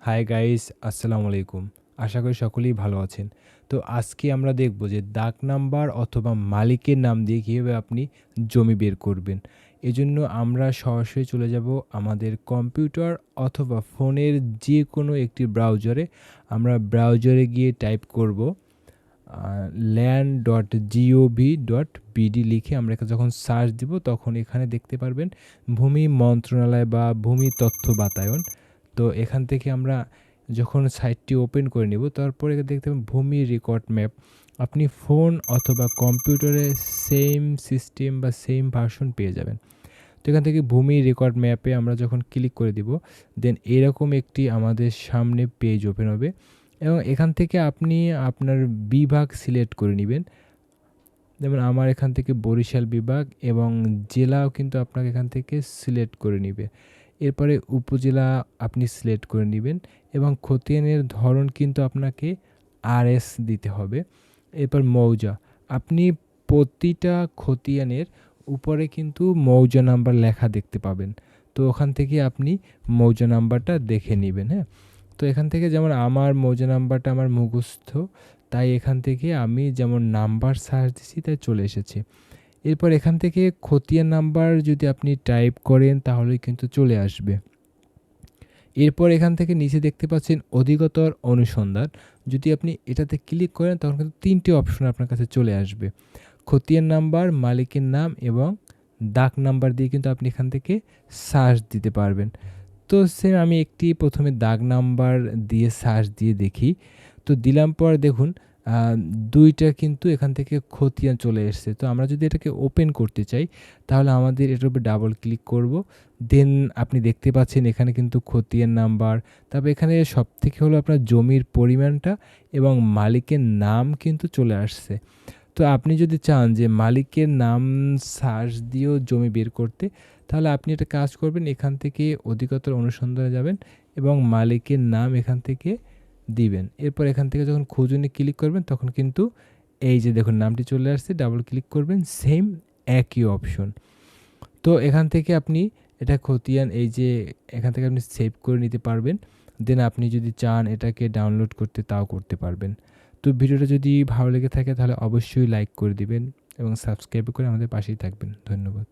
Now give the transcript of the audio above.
Hi guys, আসসালামু আলাইকুম। আশা করি সকলেই ভালো আছেন। তো আজকে আমরা দেখব যে দাগ নাম্বার অথবা মালিকের নাম দিয়ে কীভাবে আপনি জমি বের করবেন। এজন্য আমরা সরাসরি চলে যাব আমাদের কম্পিউটার অথবা ফোনের যে কোনো একটি ব্রাউজারে। আমরা ব্রাউজারে গিয়ে টাইপ করব land.gov.bd লিখে আমরা যখন সার্চ দিব তখন এখানে দেখতে পারবেন ভূমি মন্ত্রণালয় বা ভূমি তথ্য বাতায়ন। তো এখান থেকে আমরা যখন সাইটটি ওপেন করে নেব তারপরে দেখতে পাবেন ভূমি রেকর্ড ম্যাপ। আপনি ফোন অথবা কম্পিউটারে সেম সিস্টেম বা সেম ভার্সন পেয়ে যাবেন। তো এখান থেকে ভূমি রেকর্ড ম্যাপে আমরা যখন ক্লিক করে দিব দেন এরকম একটি আমাদের সামনে পেজ ওপেন হবে এবং এখান থেকে আপনি আপনার বিভাগ সিলেক্ট করে নেবেন। যেমন আমার এখান থেকে বরিশাল বিভাগ এবং জেলাও কিন্তু আপনাকে এখান থেকে সিলেক্ট করে নিবে। এরপরে উপজেলা আপনি সিলেক্ট করে নেবেন এবং খতিয়ানের ধরন কিন্তু আপনাকে RS দিতে হবে। এরপর মৌজা, আপনি প্রতিটা খতিয়ানের উপরে কিন্তু মৌজা নাম্বার লেখা দেখতে পাবেন। তো ওখান থেকে আপনি মৌজা নাম্বারটা দেখে নেবেন। হ্যাঁ, তো এখান থেকে যেমন আমার মৌজা নাম্বারটা আমার মুখস্থ, তাই এখান থেকে আমি যেমন নাম্বার সার্চ দিছি তাই চলে এসেছে। এরপর এখান থেকে খতিয়ান নাম্বার যদি আপনি টাইপ করেন তাহলে কিন্তু চলে আসবে। এরপর এখান থেকে নিচে দেখতে পাচ্ছেন অধিকতর অনুসন্ধান। যদি আপনি এটাতে ক্লিক করেন তখন কিন্তু 3টি অপশন আপনার কাছে চলে আসবে। খতিয়ান নাম্বার, মালিকের নাম এবং দাগ নাম্বার দিয়ে কিন্তু আপনি এখান থেকে সার্চ দিতে পারবেন। তো সেম আমি একটি প্রথমে দাগ নাম্বার দিয়ে সার্চ দিয়ে দেখি। তো দিলাম পর দেখুন 2টা কিন্তু এখান থেকে খতিয়ান চলে এসছে। তো আমরা যদি এটাকে ওপেন করতে চাই তাহলে আমাদের এটার উপর ডাবল ক্লিক করব। দেন আপনি দেখতে পাচ্ছেন এখানে কিন্তু খতিয়ান নাম্বার, তারপর এখানে সবথেকে হলো আপনার জমির পরিমাণটা এবং মালিকের নাম কিন্তু চলে আসছে। তো আপনি যদি চান যে মালিকের নাম সার্চ দিয়েও জমি বের করতে, তাহলে আপনি একটা কাজ করবেন, এখান থেকে অধিকতর অনুসন্ধানে যাবেন এবং মালিকের নাম এখান থেকে দিবেন। এরপর এখান থেকে যখন খুঁজুনি ক্লিক করবেন তখন কিন্তু এই যে দেখুন নামটি চলে আসছে, ডাবল ক্লিক করবেন, সেম একই অপশন। তো এখান থেকে আপনি এটা খতিয়ান এই যে এখান থেকে আপনি সেভ করে নিতে পারবেন। দেন আপনি যদি চান এটাকে ডাউনলোড করতে তাও করতে পারবেন। তো ভিডিওটা যদি ভালো লেগে থাকে তাহলে অবশ্যই লাইক করে দিবেন এবং সাবস্ক্রাইব করে আমাদের পাশেই থাকবেন। ধন্যবাদ।